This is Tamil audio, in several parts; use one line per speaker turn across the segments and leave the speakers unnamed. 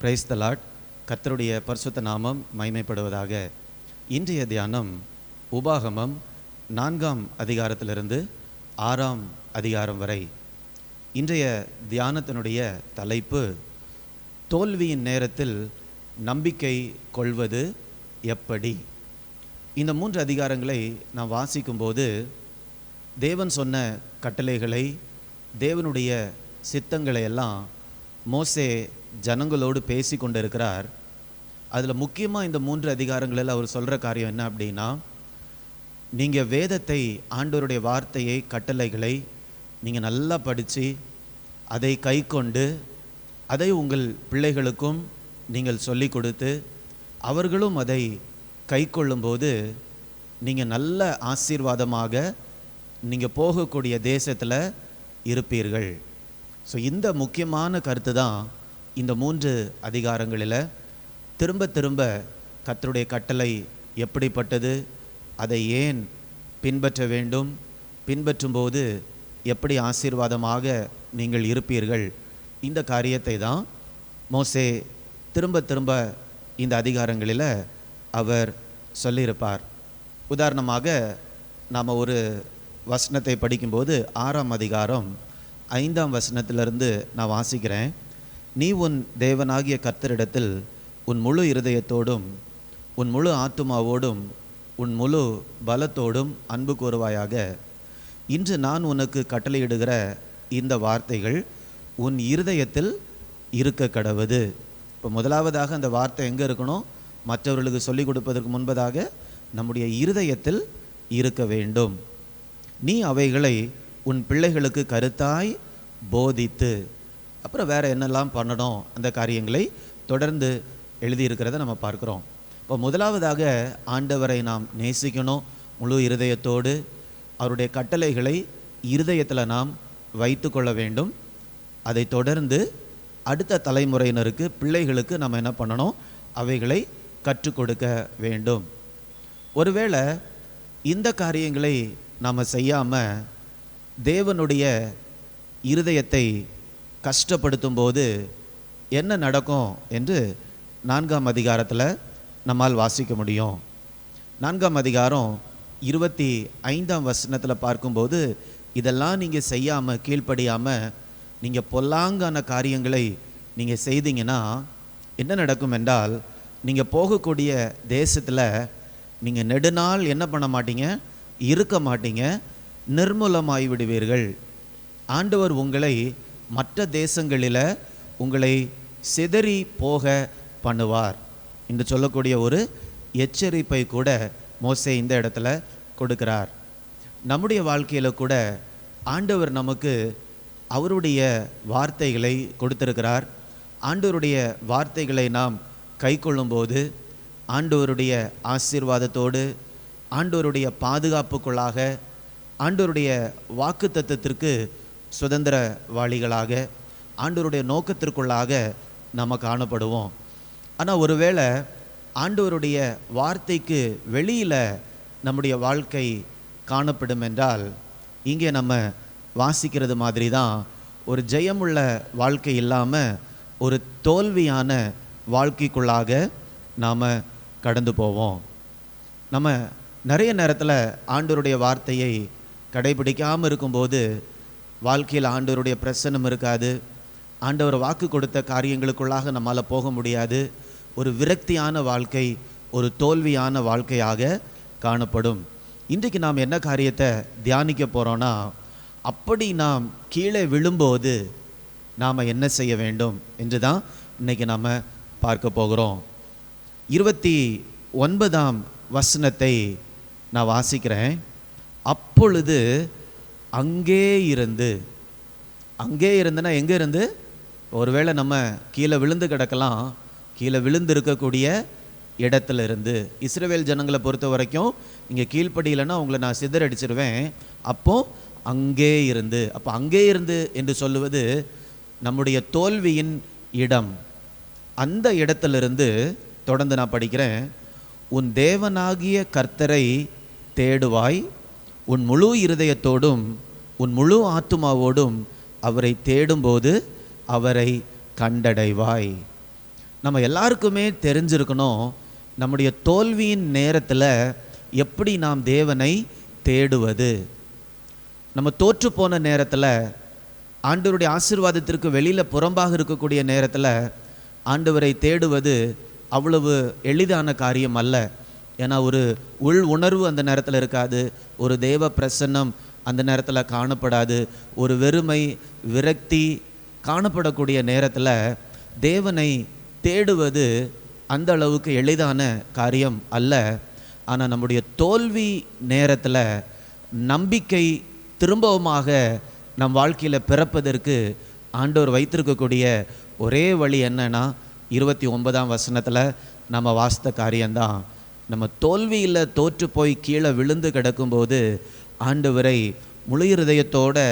Praise the Lord. கர்த்தருடைய பரிசுத்த நாமம் மகிமைப்படுவதாக. இன்றைய தியானம் உபாகமம் 4ஆம் அதிகாரத்திலிருந்து 6ஆம் அதிகாரம் வரை. இன்றைய தியானத்தினுடைய தலைப்பு தோல்வியின் நேரத்தில் நம்பிக்கை கொள்வது எப்படி. இந்த 3 அதிகாரங்களை நாம் வாசிக்கும்போது தேவன் சொன்ன கட்டளைகளை, தேவனுடைய சித்தங்களை எல்லாம் மோசே ஜனங்களோடு பேசி கொண்டிருக்கிறார். அதில் முக்கியமாக இந்த 3 அதிகாரங்களில் அவர் சொல்கிற காரியம் என்ன அப்படின்னா, நீங்கள் வேதத்தை, ஆண்டவருடைய வார்த்தையை, கட்டளைகளை நீங்கள் நல்லா படித்து அதை கை கொண்டு அதை உங்கள் பிள்ளைகளுக்கும் நீங்கள் சொல்லி கொடுத்து அவர்களும் அதை கை கொள்ளும்போது நீங்கள் நல்ல ஆசீர்வாதமாக நீங்கள் போகக்கூடிய தேசத்தில் இருப்பீர்கள். ஸோ இந்த முக்கியமான கருத்து தான் இந்த 3 அதிகாரங்களில் திரும்ப திரும்ப கர்த்தருடைய கட்டளை எப்படிப்பட்டது, அதை ஏன் பின்பற்ற வேண்டும், பின்பற்றும்போது எப்படி ஆசீர்வாதமாக நீங்கள் இருப்பீர்கள், இந்த காரியத்தை தான் மோசே திரும்ப திரும்ப இந்த அதிகாரங்களில் அவர் சொல்லியிருப்பார். உதாரணமாக நாம் ஒரு வசனத்தை படிக்கும்போது 6ஆம் அதிகாரம் 5ஆம் வசனத்திலிருந்து நான் வாசிக்கிறேன். நீ உன் தேவனாகிய கர்த்தரிடத்தில் உன் முழு இருதயத்தோடும் உன் முழு ஆத்துமாவோடும் உன் முழு பலத்தோடும் அன்பு கூறுவாயாக. இன்று நான் உனக்கு கட்டளையிடுகிற இந்த வார்த்தைகள் உன் இருதயத்தில் இருக்க கடவது. இப்போ முதலாவதாக அந்த வார்த்தை எங்கே இருக்கணும்? மற்றவர்களுக்கு சொல்லிக் கொடுப்பதற்கு முன்பதாக நம்முடைய இருதயத்தில் இருக்க வேண்டும். நீ அவைகளை உன் பிள்ளைகளுக்கு கருத்தாய் போதித்து, அப்புறம் வேறு என்னெல்லாம் பண்ணணும், அந்த காரியங்களை தொடர்ந்து எழுதியிருக்கிறத நம்ம பார்க்குறோம். இப்போ முதலாவதாக ஆண்டவரை நாம் நேசிக்கணும் முழு இருதயத்தோடு. அவருடைய கட்டளைகளை இருதயத்தில் நாம் வைத்து கொள்ள வேண்டும். அதை தொடர்ந்து அடுத்த தலைமுறையினருக்கு, பிள்ளைகளுக்கு நம்ம என்ன பண்ணணும்? அவைகளை கற்றுக் கொடுக்க வேண்டும். ஒருவேளை இந்த காரியங்களை நாம் செய்யாமல் தேவனுடைய இருதயத்தை கஷ்டப்படுத்தும் போது என்ன நடக்கும் என்று 4ஆம் அதிகாரத்தில் நம்மால் வாசிக்க முடியும். 4ஆம் அதிகாரம் 25ஆம் வசனத்தில் பார்க்கும்போது, இதெல்லாம் நீங்கள் செய்யாமல், கீழ்ப்படியாமல் நீங்கள் பொல்லாங்கான காரியங்களை நீங்கள் செய்தீங்கன்னா என்ன நடக்கும் என்றால், நீங்கள் போகக்கூடிய தேசத்தில் நீங்கள் நெடுநாள் என்ன பண்ண மாட்டீங்க? இருக்க மாட்டீங்க, நிர்மூலமாகி விடுவீர்கள். ஆண்டவர் உங்களை மற்ற தேசங்களில் உங்களை சிதறி போக பண்ணுவார் என்று சொல்லக்கூடிய ஒரு எச்சரிப்பை கூட மோசே இந்த இடத்துல கொடுக்கிறார். நம்முடைய வாழ்க்கையில் கூட ஆண்டவர் நமக்கு அவருடைய வார்த்தைகளை கொடுத்திருக்கிறார். ஆண்டவருடைய வார்த்தைகளை நாம் கை கொள்ளும்போது ஆண்டவருடைய ஆசீர்வாதத்தோடு, ஆண்டவருடைய பாதுகாப்புக்குள்ளாக, ஆண்டவருடைய வாக்குத்தத்தத்திற்கு சுதந்திரவாளிகளாக, ஆண்டவருடைய நோக்கத்திற்குள்ளாக நம்ம காணப்படுவோம். ஆனால் ஒருவேளை ஆண்டவருடைய வார்த்தைக்கு வெளியில் நம்முடைய வாழ்க்கை காணப்படும் என்றால், இங்கே நம்ம வாசிக்கிறது மாதிரி தான் ஒரு ஜெயமுள்ள வாழ்க்கை இல்லாமல் ஒரு தோல்வியான வாழ்க்கைக்குள்ளாக நாம் கடந்து போவோம். நம்ம நிறைய நேரத்தில் ஆண்டவருடைய வார்த்தையை கடைபிடிக்காமல் இருக்கும்போது வாழ்க்கையில் ஆண்டவருடைய பிரசன்னம் இருக்காது. ஆண்டவர் வாக்கு கொடுத்த காரியங்களுக்குள்ளாக நம்மால் போக முடியாது. ஒரு விரக்தியான வாழ்க்கை, ஒரு தோல்வியான வாழ்க்கையாக காணப்படும். இன்றைக்கு நாம் என்ன காரியத்தை தியானிக்க போகிறோன்னா, அப்படி நாம் கீழே விழும்போது நாம் என்ன செய்ய வேண்டும் என்று தான் இன்றைக்கி நாம் பார்க்க போகிறோம். 29ஆம் வசனத்தை நான் வாசிக்கிறேன். அப்பொழுது அங்கே இருந்துன்னா எங்கே இருந்து? ஒருவேளை நம்ம கீழே விழுந்து கிடக்கலாம். கீழே விழுந்து இருக்கக்கூடிய இடத்துல இருந்து. இஸ்ரவேல் ஜனங்களை பொறுத்த வரைக்கும் இங்கே கீழ்ப்படியில்லைன்னா உங்களை நான் சிதறடிச்சிருவேன். அப்போது அங்கே இருந்து, அப்போ அங்கே இருந்து என்று சொல்லுவது நம்முடைய தோல்வியின் இடம். அந்த இடத்திலிருந்து தொடர்ந்து நான் படிக்கிறேன். உன் தேவனாகிய கர்த்தரை தேடுவாய், உன் முழு இருதயத்தோடும் உன் முழு ஆத்துமாவோடும் அவரை தேடும்போது அவரை கண்டடைவாய். நம்ம எல்லாருக்குமே தெரிஞ்சிருக்கணும், நம்முடைய தோல்வியின் நேரத்தில் எப்படி நாம் தேவனை தேடுவது. நம்ம தோற்று போன நேரத்தில், ஆண்டவருடைய ஆசீர்வாதத்திற்கு வெளியில் புறம்பாக இருக்கக்கூடிய நேரத்தில் ஆண்டவரை தேடுவது அவ்வளவு எளிதான காரியம் அல்ல. ஏன்னா ஒரு உள் உணர்வு அந்த நேரத்தில் இருக்காது, ஒரு தேவ பிரசன்னம் அந்த நேரத்தில் காணப்படாது, ஒரு வெறுமை விரக்தி காணப்படக்கூடிய நேரத்தில் தேவனை தேடுவது அந்த அளவுக்கு எளிதான காரியம் அல்ல. ஆனால் நம்முடைய தோல்வி நேரத்தில் நம்பிக்கை திரும்பவுமாக நம் வாழ்க்கையில் பிறப்பதற்கு ஆண்டவர் வைத்திருக்கக்கூடிய ஒரே வழி என்னன்னா, 29ஆம் வசனத்தில் நம்ம வாசித்த காரியம்தான். நம்ம தோல்வியில் தோற்று போய் கீழே விழுந்து கிடக்கும்போது ஆண்டவரை முழு இருதயத்தோடு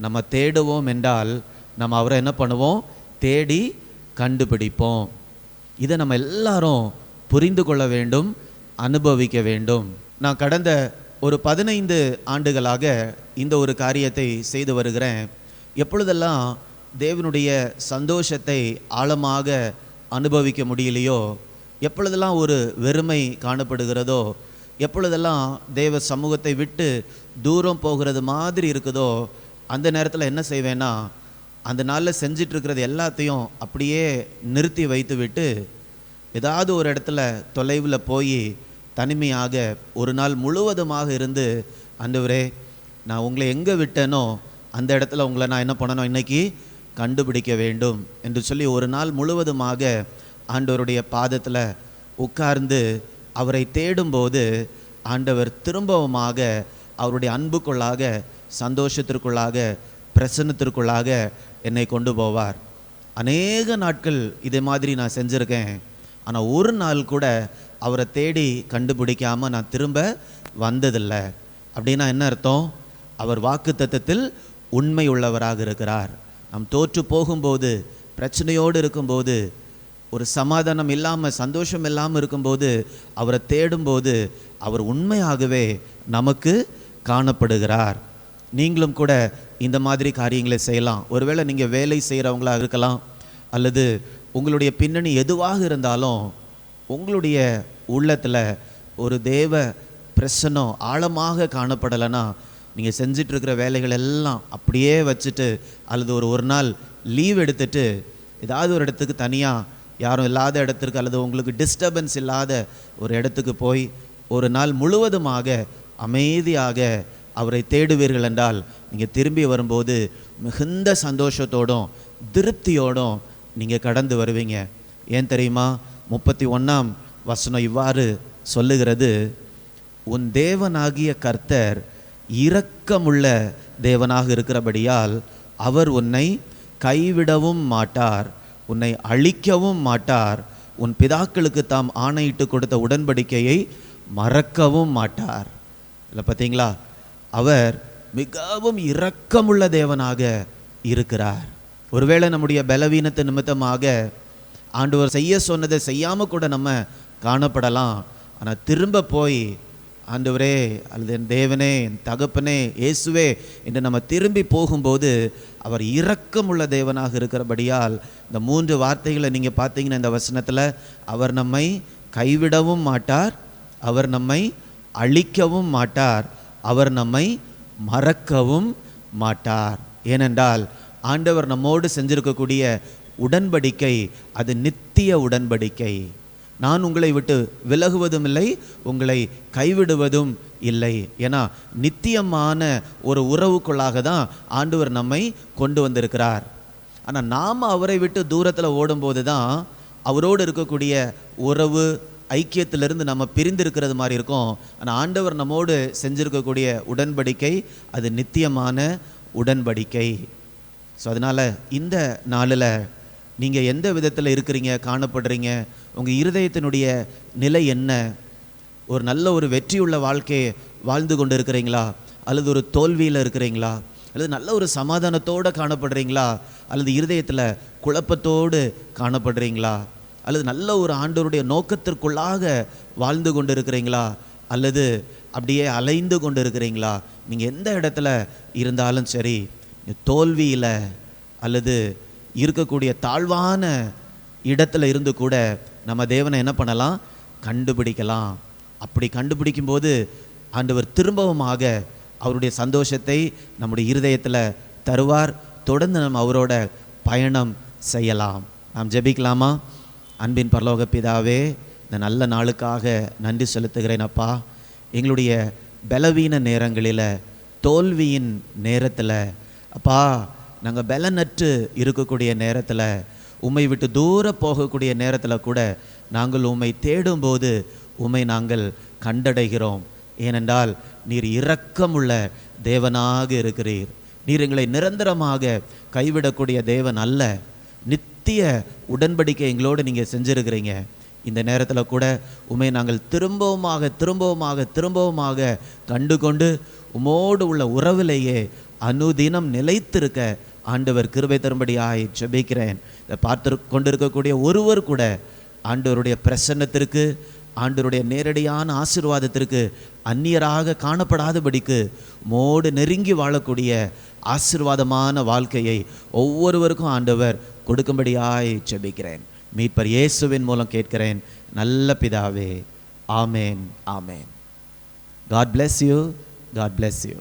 நம்ம தேடுவோம் என்றால் நம்ம அவரை என்ன பண்ணுவோம்? தேடி கண்டுபிடிப்போம். இதை நம்ம எல்லாரும் புரிந்து கொள்ள வேண்டும், அனுபவிக்க வேண்டும். நான் கடந்த ஒரு 15 ஆண்டுகளாக இந்த ஒரு காரியத்தை செய்து வருகிறேன். எப்பொழுதெல்லாம் தேவனுடைய சந்தோஷத்தை ஆழமாக அனுபவிக்க முடியலையோ, எப்பொழுதெல்லாம் ஒரு வெறுமை காணப்படுகிறதோ, எப்பொழுதெல்லாம் தேவ சமூகத்தை விட்டு தூரம் போகிறது மாதிரி இருக்குதோ, அந்த நேரத்தில் என்ன செய்வேன்னா, அந்த நாளில் செஞ்சிட்ருக்கிறது எல்லாத்தையும் அப்படியே நிறுத்தி வைத்து விட்டு ஏதாவது ஒரு இடத்துல தொலைவில் போய் தனிமையாக ஒரு நாள் முழுவதுமாக இருந்து, ஆண்டவரே நான் உங்களை எங்கே விட்டேனோ அந்த இடத்துல உங்களை நான் என்ன பண்ணணும், இன்றைக்கி கண்டுபிடிக்க வேண்டும் என்று சொல்லி ஒரு நாள் முழுவதுமாக ஆண்டவருடைய பாதத்தில் உட்கார்ந்து அவரை தேடும்போது ஆண்டவர் திரும்பவுமாக அவருடைய அன்புக்குள்ளாக, சந்தோஷத்திற்குள்ளாக, பிரசன்னத்திற்குள்ளாக என்னை கொண்டு போவார். அநேக நாட்கள் இதே மாதிரி நான் செஞ்சுருக்கேன். ஆனால் ஒரு நாள் கூட அவரை தேடி கண்டுபிடிக்காமல் நான் திரும்ப வந்ததில்லை. அப்படின்னா என்ன அர்த்தம்? அவர் வாக்குத்தத்தத்தில் உண்மை உள்ளவராக இருக்கிறார். நாம் தோற்று போகும்போது, பிரச்சனையோடு இருக்கும்போது, ஒரு சமாதானம் இல்லாமல், சந்தோஷம் இல்லாமல் இருக்கும்போது அவரை தேடும்போது அவர் உண்மையாகவே நமக்கு காணப்படுகிறார். நீங்களும் கூட இந்த மாதிரி காரியங்களை செய்யலாம். ஒருவேளை நீங்கள் வேலை செய்கிறவங்களாக இருக்கலாம், அல்லது உங்களுடைய பின்னணி எதுவாக இருந்தாலும் உங்களுடைய உள்ளத்தில் ஒரு தேவ பிரசன்னம் ஆழமாக காணப்படலைன்னா நீங்கள் செஞ்சிட்ருக்கிற வேலைகள் எல்லாம் அப்படியே வச்சுட்டு, அல்லது ஒரு நாள் லீவ் எடுத்துட்டு ஏதாவது ஒரு இடத்துக்கு தனியாக யாரும் இல்லாத இடத்திற்கு, அல்லது உங்களுக்கு டிஸ்டர்பன்ஸ் இல்லாத ஒரு இடத்துக்கு போய் ஒரு நாள் முழுவதுமாக அமைதியாக அவரை தேடுவீர்கள் என்றால் நீங்கள் திரும்பி வரும்போது மிகுந்த சந்தோஷத்தோடும் திருப்தியோடும் நீங்கள் கடந்து வருவீங்க. ஏன் தெரியுமா? 31ஆம் வசனம் இவ்வாறு சொல்லுகிறது, உன் தேவனாகிய கர்த்தர் இரக்கமுள்ள தேவனாக இருக்கிறபடியால் அவர் உன்னை கைவிடவும் மாட்டார், உன்னை அழிக்கவும் மாட்டார், உன் பிதாக்களுக்கு தாம் ஆணையிட்டு கொடுத்த உடன்படிக்கையை மறக்கவும் மாட்டார். இல்லை பார்த்தீங்களா? அவர் மிகவும் இரக்கமுள்ள தேவனாக இருக்கிறார். ஒருவேளை நம்முடைய பலவீனத்தை நிமித்தமாக ஆண்டவர் செய்ய சொன்னதை செய்யாமல் கூட நம்ம காணப்படலாம். ஆனால் திரும்ப போய் ஆண்டவரே, அல்லது என் தேவனே, என் தகப்பனே, இயேசுவே என்று நம்ம திரும்பி போகும்போது அவர் இரக்கமுள்ள தேவனாக இருக்கிறபடியால் இந்த 3 வார்த்தைகளை நீங்கள் பார்த்தீங்கன்னா இந்த வசனத்தில், அவர் நம்மை கைவிடவும் மாட்டார், அவர் நம்மை அழிக்கவும் மாட்டார், அவர் நம்மை மறக்கவும் மாட்டார். ஏனென்றால் ஆண்டவர் நம்மோடு செஞ்சிருக்கக்கூடிய உடன்படிக்கை அது நித்திய உடன்படிக்கை. நான் உங்களை விட்டு விலகுவதும் இல்லை, உங்களை கைவிடுவதும் இல்லை. ஏன்னா நித்தியமான ஒரு உறவுக்குள்ளாக தான் ஆண்டவர் நம்மை கொண்டு வந்திருக்கிறார். ஆனால் நாம் அவரை விட்டு தூரத்தில் ஓடும்போது தான் அவரோடு இருக்கக்கூடிய உறவு ஐக்கியத்திலிருந்து நம்ம பிரிந்திருக்கிறது மாதிரி இருக்கும். ஆனால் ஆண்டவர் நம்மோடு செஞ்சிருக்கக்கூடிய உடன்படிக்கை அது நித்தியமான உடன்படிக்கை. ஸோ அதனால் இந்த நாளில் நீங்கள் எந்த விதத்தில் இருக்கிறீங்க, காணப்படுறீங்க, உங்கள் இருதயத்தினுடைய நிலை என்ன? ஒரு நல்ல ஒரு வெற்றியுள்ள வாழ்க்கையை வாழ்ந்து கொண்டு இருக்கிறீங்களா, அல்லது ஒரு தோல்வியில் இருக்கிறீங்களா, அல்லது நல்ல ஒரு சமாதானத்தோடு காணப்படுறீங்களா, அல்லது இருதயத்தில் குழப்பத்தோடு காணப்படுறீங்களா, அல்லது நல்ல ஒரு ஆண்டவருடைய நோக்கத்திற்குள்ளாக வாழ்ந்து கொண்டு இருக்கிறீங்களா, அல்லது அப்படியே அலைந்து கொண்டு இருக்கிறீங்களா? நீங்கள் எந்த இடத்துல இருந்தாலும் சரி, தோல்வியில் அல்லது இருக்கக்கூடிய தாழ்வான இடத்துல இருந்து கூட நம்ம தேவனை என்ன பண்ணலாம்? கண்டுபிடிக்கலாம். அப்படி கண்டுபிடிக்கும்போது ஆண்டவர் திரும்பவுமாக அவருடைய சந்தோஷத்தை நம்முடைய இருதயத்தில் தருவார். தொடர்ந்து நம்ம அவரோட பயணம் செய்யலாம். நாம் ஜெபிக்கலாமா? அன்பின் பரலோக பிதாவே, இந்த நல்ல நாளுக்காக நன்றி செலுத்துகிறேன் அப்பா. எங்களுடைய பலவீன நேரங்களில், தோல்வியின் நேரத்தில் அப்பா, நாங்கள் பலனற்று இருக்கக்கூடிய நேரத்தில், உம்மை விட்டு தூர போகக்கூடிய நேரத்தில் கூட நாங்கள் உம்மை தேடும்போது உம்மை நாங்கள் கண்டடைகிறோம். ஏனென்றால் நீர் இரக்கமுள்ள தேவனாக இருக்கிறீர். நீர் எங்களை நிரந்தரமாக கைவிடக்கூடிய தேவன் அல்ல. நித்திய உடன்படிக்கை எங்களோடு நீங்கள் செஞ்சுருக்கிறீங்க. இந்த நேரத்தில் கூட உம்மை நாங்கள் திரும்பவுமாக கண்டு கொண்டு உம்மோடு உள்ள உறவிலேயே அனுதினம் நிலைத்திருக்க ஆண்டவர் கிருபை தரும்படியாய் ஜெபிக்கிறேன். இதை பார்த்து கொண்டிருக்கக்கூடிய ஒருவர் கூட ஆண்டவருடைய பிரசன்னத்திற்கு, ஆண்டவருடைய நேரடியான ஆசீர்வாதத்திற்கு அந்நியராக காணப்படாதபடிக்கு மோடு நெருங்கி வாழக்கூடிய ஆசீர்வாதமான வாழ்க்கையை ஒவ்வொருவருக்கும் ஆண்டவர் கொடுக்கும்படியாய் ஜெபிக்கிறேன். மீட்பர் இயேசுவின் மூலம் கேட்கிறேன் நல்ல பிதாவே. ஆமேன், ஆமேன். God bless you. God bless you.